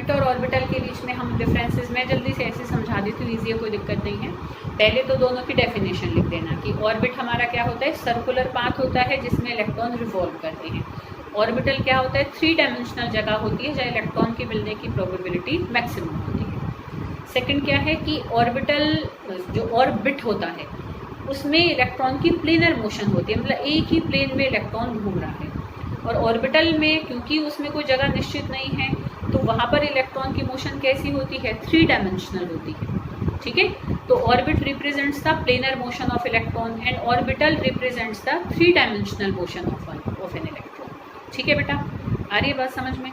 Orbit और orbital के बीच में हम डिफरेंसेस मैं जल्दी से ऐसे समझा देती हूँ, ईजी है, कोई दिक्कत नहीं है। पहले तो दोनों की डेफिनेशन लिख देना कि ऑर्बिट हमारा क्या होता है, सर्कुलर पाथ होता है जिसमें इलेक्ट्रॉन रिवॉल्व करते हैं। ऑर्बिटल क्या होता है, 3 डायमेंशनल जगह होती है जहाँ इलेक्ट्रॉन के मिलने की प्रोबेबिलिटी मैक्सिमम होती है। सेकंड क्या है कि ऑर्बिटल जो ऑर्बिट होता है उसमें इलेक्ट्रॉन की प्लेनर मोशन होती है, मतलब एक ही प्लेन में इलेक्ट्रॉन घूम रहा है। और ऑर्बिटल में क्योंकि उसमें कोई जगह निश्चित नहीं है तो वहाँ पर इलेक्ट्रॉन की मोशन कैसी होती है, 3 डायमेंशनल होती है। ठीक है, तो orbit represents the planar motion of electron and orbital represents the 3 dimensional motion of an electron. ठीक है बेटा, आ रही है बात समझ में।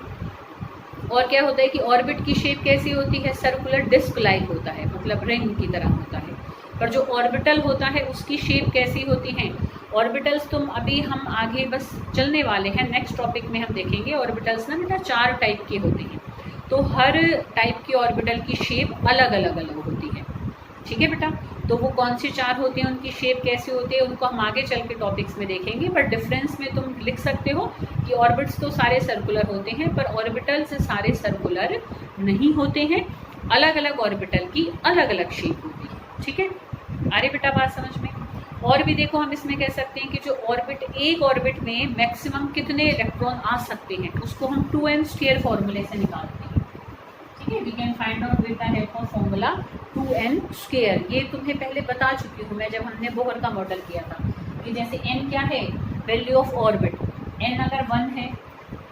और क्या होता है कि ऑर्बिट की शेप कैसी होती है, सर्कुलर डिस्क लाइक होता है, मतलब रिंग की तरह होता है। पर जो ऑर्बिटल होता है उसकी शेप कैसी होती है, ऑर्बिटल्स तुम अभी हम आगे बस चलने वाले हैं, नेक्स्ट टॉपिक में हम देखेंगे। ऑर्बिटल्स ना बेटा 4 टाइप के होते हैं, तो हर टाइप की ऑर्बिटल की शेप अलग अलग होती है। ठीक है बेटा, तो वो कौन सी 4 होती हैं, उनकी शेप कैसी होती है, उनको हम आगे चल के टॉपिक्स में देखेंगे। पर डिफरेंस में तुम लिख सकते हो कि ऑर्बिट्स तो सारे सर्कुलर होते हैं पर ऑर्बिटल्स सारे सर्कुलर नहीं होते हैं, अलग अलग ऑर्बिटल की अलग अलग शेप होती है। ठीक है, अरे बेटा बात समझ में। और भी देखो हम इसमें कह सकते हैं कि जो ऑर्बिट, एक ऑर्बिट में मैक्सिमम कितने इलेक्ट्रॉन आ सकते हैं उसको हम 2n स्क्वायर फॉर्मूले से निकालते हैं। ठीक है, we can find out with the help of formula 2n square. ये तुम्हें पहले बता चुकी हूँ मैं जब हमने बोहर का मॉडल किया था कि जैसे n क्या है, वैल्यू ऑफ ऑर्बिट, n अगर 1 है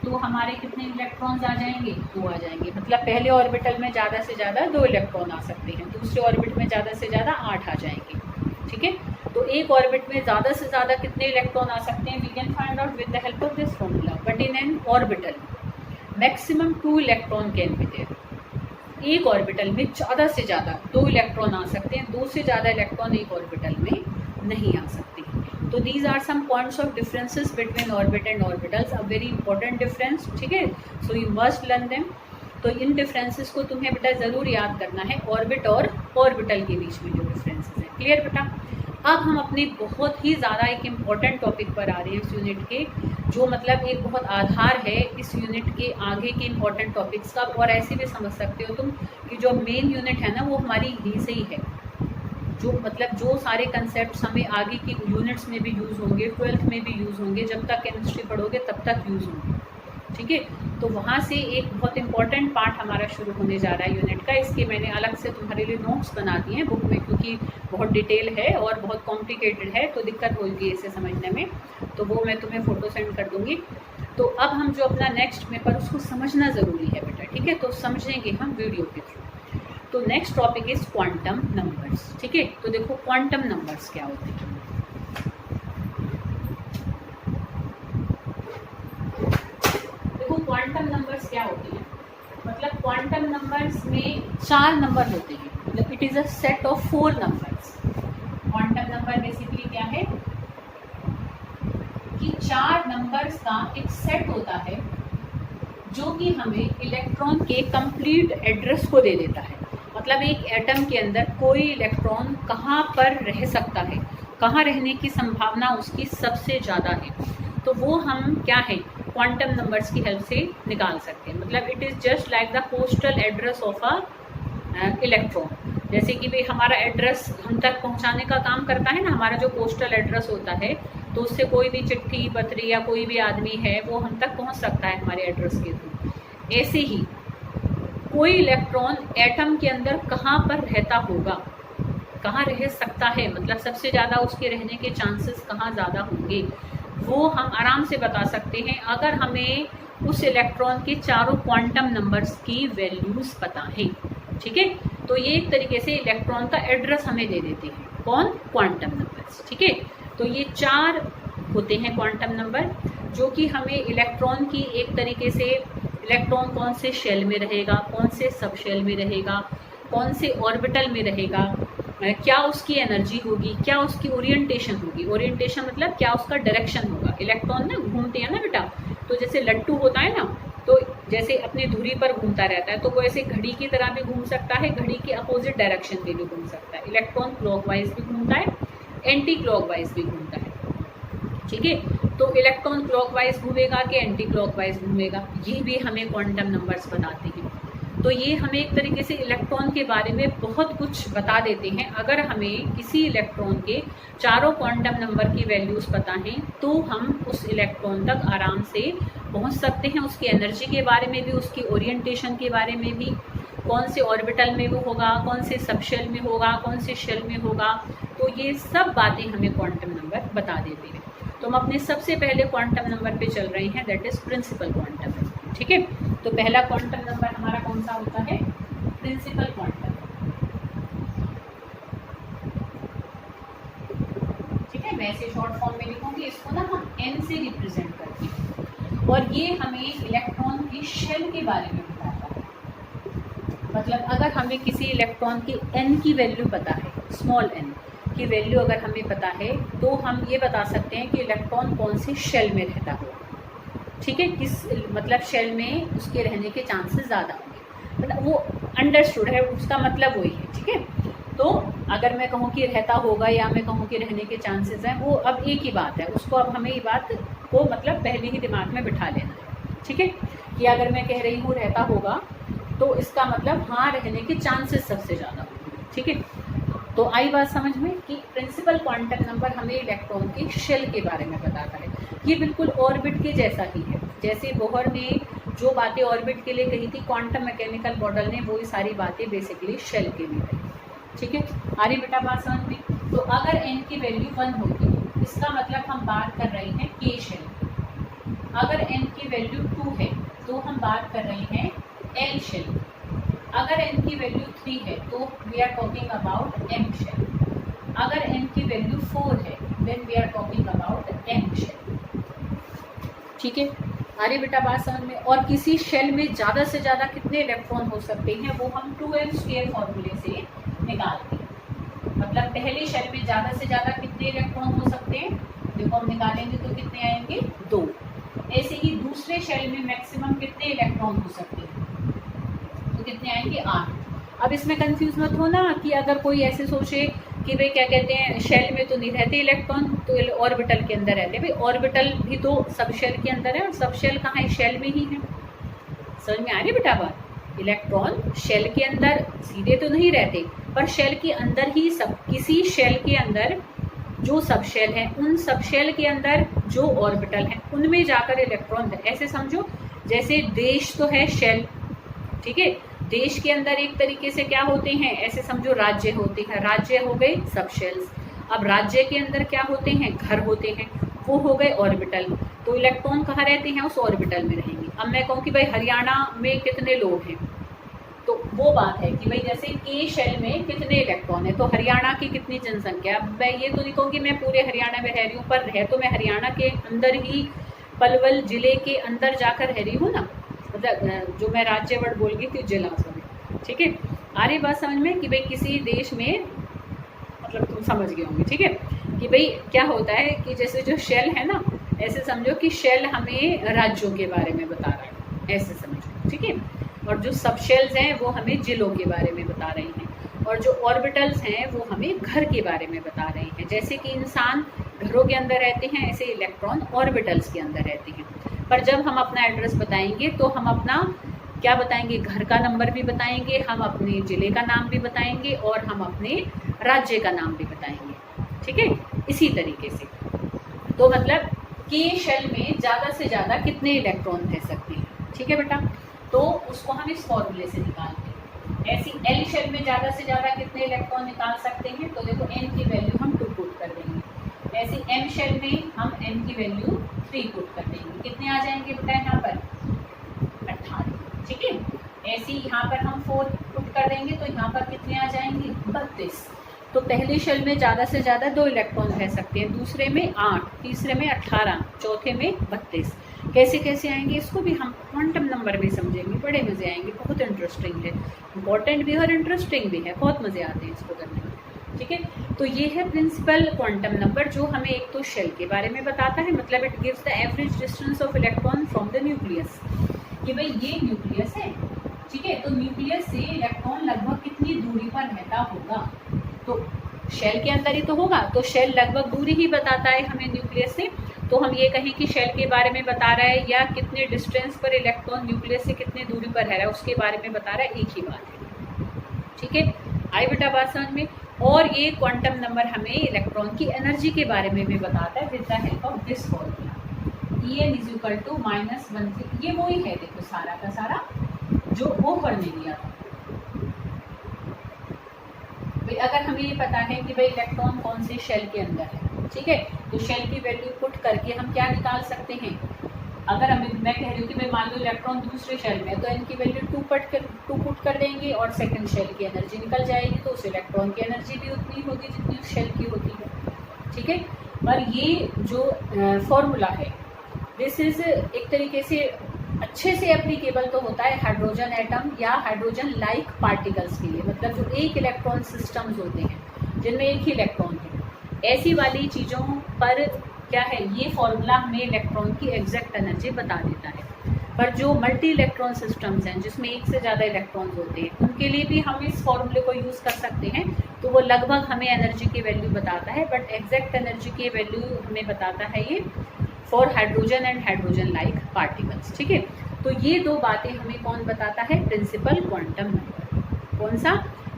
तो हमारे कितने इलेक्ट्रॉन्स आ जाएंगे, 2 आ जाएंगे। मतलब पहले ऑर्बिटल में ज़्यादा से ज़्यादा 2 इलेक्ट्रॉन आ सकते हैं, दूसरे ऑर्बिट में ज़्यादा से ज़्यादा 8 आ जाएंगे। ठीक है, तो एक ऑर्बिट में ज़्यादा से ज़्यादा कितने इलेक्ट्रॉन आ सकते हैं, we can find out with the help of this formula. But in an orbital maximum 2 electron can be there. एक ऑर्बिटल में ज़्यादा से ज़्यादा 2 इलेक्ट्रॉन आ सकते हैं, 2 से ज़्यादा इलेक्ट्रॉन एक ऑर्बिटल में नहीं आ सकते। तो these are some points of differences between orbit and orbitals, a very important difference. ठीक है, so you must learn them. तो इन डिफरेंसेस को तुम्हें बेटा ज़रूर याद करना है, ऑर्बिट और ऑर्बिटल के बीच में जो डिफरेंसेस हैं। क्लियर बेटा। अब हम अपने बहुत ही ज़्यादा एक इम्पॉर्टेंट टॉपिक पर आ रहे हैं इस यूनिट के, जो मतलब एक बहुत आधार है इस यूनिट के आगे के इम्पॉर्टेंट टॉपिक्स का। और ऐसे भी समझ सकते हो तुम कि जो मेन यूनिट है ना वो हमारी यहीं से ही है, जो मतलब जो सारे कंसेप्ट हमें आगे की यूनिट्स में भी यूज़ होंगे, 12th में भी यूज़ होंगे, जब तक केमिस्ट्री पढ़ोगे तब तक यूज़ होंगे। ठीक है, तो वहाँ से एक बहुत इंपॉर्टेंट पार्ट हमारा शुरू होने जा रहा है यूनिट का। इसके मैंने अलग से तुम्हारे लिए नोट्स बना दिए हैं बुक में, क्योंकि बहुत डिटेल है और बहुत कॉम्प्लिकेटेड है तो दिक्कत होगी इसे समझने में, तो वो मैं तुम्हें फ़ोटो सेंड कर दूँगी। तो अब हम जो अपना नेक्स्ट पेपर उसको समझना ज़रूरी है बेटा। ठीक है, तो समझेंगे हम वीडियो के थ्रू। तो next topic is quantum numbers. ठीक है, तो देखो क्वांटम नंबर्स क्या होते हैं। क्वांटम नंबर्स क्या होते हैं, मतलब क्वांटम नंबर्स में 4 नंबर होते हैं, मतलब it is a set of 4 numbers. Quantum number basically क्या है कि 4 नंबर्स का एक सेट होता है जो कि हमें इलेक्ट्रॉन के कंप्लीट एड्रेस को दे देता है। मतलब एक एटम के अंदर कोई इलेक्ट्रॉन कहाँ पर रह सकता है, कहाँ रहने की संभावना उसकी सबसे ज़्यादा है, तो वो हम क्या है क्वांटम नंबर्स की हेल्प से निकाल सकते हैं। मतलब it is just like the postal address of a electron. जैसे कि भाई हमारा एड्रेस हम तक पहुंचाने का काम करता है ना, हमारा जो पोस्टल एड्रेस होता है, तो उससे कोई भी चिट्ठी पत्री या कोई भी आदमी है वो हम तक पहुंच सकता है हमारे एड्रेस के थ्रू। ऐसे ही कोई इलेक्ट्रॉन एटम के अंदर कहाँ पर रहता होगा, कहाँ रह सकता है, मतलब सबसे ज़्यादा उसके रहने के चांसेस कहाँ ज़्यादा होंगे, वो हम आराम से बता सकते हैं अगर हमें उस इलेक्ट्रॉन के चारों क्वांटम नंबर्स की वैल्यूज़ पता हैं। ठीक है, तो ये एक तरीके से इलेक्ट्रॉन का एड्रेस हमें दे देते हैं, कौन, क्वांटम नंबर्स। ठीक है, तो ये 4 होते हैं क्वांटम नंबर जो कि हमें इलेक्ट्रॉन की एक तरीके से, इलेक्ट्रॉन कौन से शेल में रहेगा, कौन से सब शेल में रहेगा, कौन से ऑर्बिटल में रहेगा, क्या उसकी एनर्जी होगी, क्या उसकी ओरिएंटेशन होगी। ओरिएंटेशन मतलब क्या उसका डायरेक्शन होगा। इलेक्ट्रॉन ना घूमते हैं ना बेटा, तो जैसे लट्टू होता है ना, तो जैसे अपनी धुरी पर घूमता रहता है, तो वो ऐसे घड़ी की तरह भी घूम सकता है, घड़ी के अपोजिट डायरेक्शन में भी घूम सकता है। इलेक्ट्रॉन क्लॉकवाइज भी घूमता है, एंटी क्लॉकवाइज भी घूमता है। ठीक है, तो इलेक्ट्रॉन क्लॉकवाइज घूमेगा कि एंटी क्लॉकवाइज घूमेगा, ये भी हमें क्वांटम नंबर्स बताते हैं। तो ये हमें एक तरीके से इलेक्ट्रॉन के बारे में बहुत कुछ बता देते हैं। अगर हमें किसी इलेक्ट्रॉन के चारों क्वांटम नंबर की वैल्यूज़ पता हैं तो हम उस इलेक्ट्रॉन तक आराम से पहुंच सकते हैं। उसकी एनर्जी के बारे में भी, उसकी ओरिएंटेशन के बारे में भी, कौन से ऑर्बिटल में वो होगा, कौन से सबशेल में होगा, कौन से शेल में होगा, तो ये सब बातें हमें क्वांटम नंबर बता देते हैं। तो हम अपने सबसे पहले क्वांटम नंबर पे चल रहे हैं, that is principal quantum number. ठीक है, तो पहला क्वांटम नंबर हमारा कौन सा होता है? Principal quantum. ठीक है, मैं इसे शॉर्ट फॉर्म में लिखूंगी, इसको ना हम n से रिप्रेजेंट करते हैं और ये हमें इलेक्ट्रॉन की शेल के बारे में बताता है। मतलब अगर हमें किसी इलेक्ट्रॉन की n की वैल्यू पता है, स्मॉल n की वैल्यू अगर हमें पता है तो हम ये बता सकते हैं कि इलेक्ट्रॉन कौन से शेल में रहता होगा। ठीक है, किस मतलब शेल में उसके रहने के चांसेस ज़्यादा होंगे, मतलब वो अंडरस्टूड है, उसका मतलब वही है। ठीक है, तो अगर मैं कहूँ कि रहता होगा या मैं कहूँ कि रहने के चांसेस हैं, वो अब एक ही बात है, उसको अब हमें ये बात को मतलब पहले ही दिमाग में बिठा लेना है। ठीक है, कि अगर मैं कह रही हूँ रहता होगा तो इसका मतलब हाँ रहने के चांसेस सबसे ज़्यादा होंगे। ठीक है, तो आई बात समझ में कि प्रिंसिपल क्वांटम नंबर हमें इलेक्ट्रॉन के शेल के बारे में बताता है। ये बिल्कुल ऑर्बिट के जैसा ही है, जैसे बोहर ने जो बातें ऑर्बिट के लिए कही थी, क्वांटम मैकेनिकल मॉडल ने वही सारी बातें बेसिकली शेल के लिए कही। ठीक है, आ रही बेटा बात समझ में? तो अगर n की वैल्यू 1 होगी, इसका मतलब हम बात कर रहे हैं k शेल। अगर n की वैल्यू 2 है तो हम बात कर रहे हैं l शेल। अगर n की वैल्यू 3 है तो we are talking about m shell. अगर n की वैल्यू 4 है then we are talking about n shell. ठीक है, अरे बेटा बात समझ में? और किसी शेल में ज़्यादा से ज़्यादा कितने इलेक्ट्रॉन हो सकते हैं वो हम 2m स्क्वायर फॉर्मूले से निकालते हैं। मतलब पहले शेल में ज़्यादा से ज़्यादा कितने इलेक्ट्रॉन हो सकते हैं, देखो हम निकालेंगे तो कितने आएंगे? 2। ऐसे ही दूसरे शेल में मैक्सिमम कितने इलेक्ट्रॉन हो सकते हैं, तो कितने आएंगे? 8। अब इसमें कंफ्यूज मत होना कि अगर कोई ऐसे सोचे कि भाई क्या कहते हैं शेल में तो नहीं रहते इलेक्ट्रॉन, तो ऑर्बिटल के अंदर रहते हैं। भाई ऑर्बिटल भी तो सब शेल के अंदर है और सब शेल कहाँ है? शेल में ही है। समझ में आ रही बेटा बात? इलेक्ट्रॉन शेल के अंदर सीधे तो नहीं रहते, पर शेल के अंदर ही सब, किसी शेल के अंदर जो सब शेल है, उन सब शेल के अंदर जो ऑर्बिटल है उनमें जाकर इलेक्ट्रॉन है। ऐसे समझो जैसे देश तो है शेल। ठीक है, देश के अंदर एक तरीके से क्या होते हैं, ऐसे समझो राज्य होते हैं, राज्य हो गए सब शेल्स। अब राज्य के अंदर क्या होते हैं? घर होते हैं, वो हो गए ऑर्बिटल। तो इलेक्ट्रॉन कहाँ रहते हैं? उस ऑर्बिटल में रहेंगे। अब मैं कहूँ कि भाई हरियाणा में कितने लोग हैं, तो वो बात है कि भाई जैसे के शेल में कितने इलेक्ट्रॉन है, तो हरियाणा की कितनी जनसंख्या। अब मैं ये तो नहीं कहूँ कि मैं पूरे हरियाणा में रह रही हूँ, पर है तो मैं हरियाणा के अंदर ही, पलवल जिले के अंदर जाकर रह रही हूँ ना, मतलब जो मैं राज्य वर्ड बोल गई थी जिला में। ठीक है, आ रही बात समझ में? कि भाई किसी देश में, मतलब तुम समझ गए होंगे। ठीक है, कि भाई क्या होता है कि जैसे जो शेल है ना, ऐसे समझो कि शेल हमें राज्यों के बारे में बता रहा है, ऐसे समझो। ठीक है, और जो सब शेल्स हैं वो हमें जिलों के बारे में बता रही हैं, और जो ऑर्बिटल्स हैं वो हमें घर के बारे में बता रहे हैं। जैसे कि इंसान घरों के अंदर रहते हैं, ऐसे इलेक्ट्रॉन ऑर्बिटल्स के अंदर रहते हैं। पर जब हम अपना एड्रेस बताएंगे तो हम अपना क्या बताएंगे? घर का नंबर भी बताएंगे, हम अपने ज़िले का नाम भी बताएंगे और हम अपने राज्य का नाम भी बताएंगे। ठीक है, इसी तरीके से। तो मतलब के शेल में ज़्यादा से ज़्यादा कितने इलेक्ट्रॉन रह सकते हैं। ठीक है बेटा, तो उसको हम इस फॉर्मूले से निकालते हैं। ऐसी एल शेल में ज़्यादा से ज़्यादा कितने इलेक्ट्रॉन निकाल सकते हैं, तो देखो n की वैल्यू हम 2 पुट कर देंगे। ऐसी m शेल में हम n की वैल्यू 3 पुट कर देंगे। कितने आ जाएंगे बेटा यहाँ पर? 18। ठीक है, ऐसे यहाँ पर हम 4 पुट कर देंगे तो यहाँ पर कितने आ जाएंगे? 32। तो पहले शेल में ज़्यादा से ज़्यादा 2 इलेक्ट्रॉन रह सकते हैं, दूसरे में 8, तीसरे में 18, चौथे में 32। कैसे कैसे आएंगे इसको भी हम क्वांटम नंबर में समझेंगे, बड़े मज़े आएंगे, बहुत इंटरेस्टिंग है, इम्पॉर्टेंट भी और इंटरेस्टिंग भी है, बहुत मज़े आते हैं इसको करने में। ठीक है, तो ये है प्रिंसिपल क्वांटम नंबर, जो हमें एक तो शेल के बारे में बताता है, मतलब it gives the average distance of electron from the nucleus, कि भाई ये न्यूक्लियस है। ठीक है, तो न्यूक्लियस से इलेक्ट्रॉन लगभग कितनी दूरी पर रहता होगा, तो शेल के अंदर ही तो होगा, तो शेल लगभग दूरी ही बताता है हमें न्यूक्लियस से। तो हम ये कहें कि शेल के बारे में बता रहा है या कितने डिस्टेंस पर इलेक्ट्रॉन न्यूक्लियस से कितने दूरी पर रह रहा है उसके बारे में बता रहा है, एक ही बात है। ठीक है, आई बेटा बात समझ में। और ये क्वांटम नंबर हमें इलेक्ट्रॉन की एनर्जी के बारे में भी बताता है with the help of this formula, En = -1 ये वही है, देखो सारा का सारा जो वो पढ़ने दिया था। भाई अगर हमें ये पता है कि भाई इलेक्ट्रॉन कौन से शेल के अंदर है, ठीक है, तो शेल की वैल्यू पुट करके हम क्या निकाल सकते हैं। अगर मैं कह रही हूँ कि भाई मान लो इलेक्ट्रॉन दूसरे शेल में, तो इनकी वैल्यू 2 पुट कर देंगे और सेकंड शेल की एनर्जी निकल जाएगी, तो उस इलेक्ट्रॉन की एनर्जी भी उतनी होगी जितनी उस शेल की होती है। ठीक है, पर ये जो फॉर्मूला है दिस इज एक तरीके से अच्छे से एप्लीकेबल तो होता है हाइड्रोजन एटम या हाइड्रोजन लाइक पार्टिकल्स के लिए, मतलब जो एक इलेक्ट्रॉन सिस्टम्स होते हैं जिनमें एक ही इलेक्ट्रॉन है, ऐसी वाली चीज़ों पर क्या है ये फॉर्मूला हमें इलेक्ट्रॉन की एग्जैक्ट एनर्जी बता देता है। पर जो मल्टी इलेक्ट्रॉन सिस्टम्स हैं जिसमें एक से ज़्यादा इलेक्ट्रॉन्स होते हैं उनके लिए भी हम इस फॉर्मूले को यूज़ कर सकते हैं, तो वो लगभग हमें एनर्जी की वैल्यू बताता है, बट एग्जैक्ट एनर्जी की वैल्यू हमें बताता है ये for hydrogen and hydrogen like particles. ठीक है, तो ये दो बातें हमें कौन बताता है, प्रिंसिपल क्वांटम नंबर। कौन सा,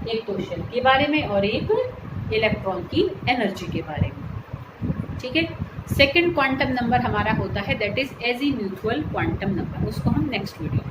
एक तो शेल के बारे में और एक इलेक्ट्रॉन की एनर्जी के बारे में। ठीक है, सेकेंड क्वांटम नंबर हमारा होता है दैट इज एजीम्यूथुअल क्वांटम नंबर, उसको हम नेक्स्ट वीडियो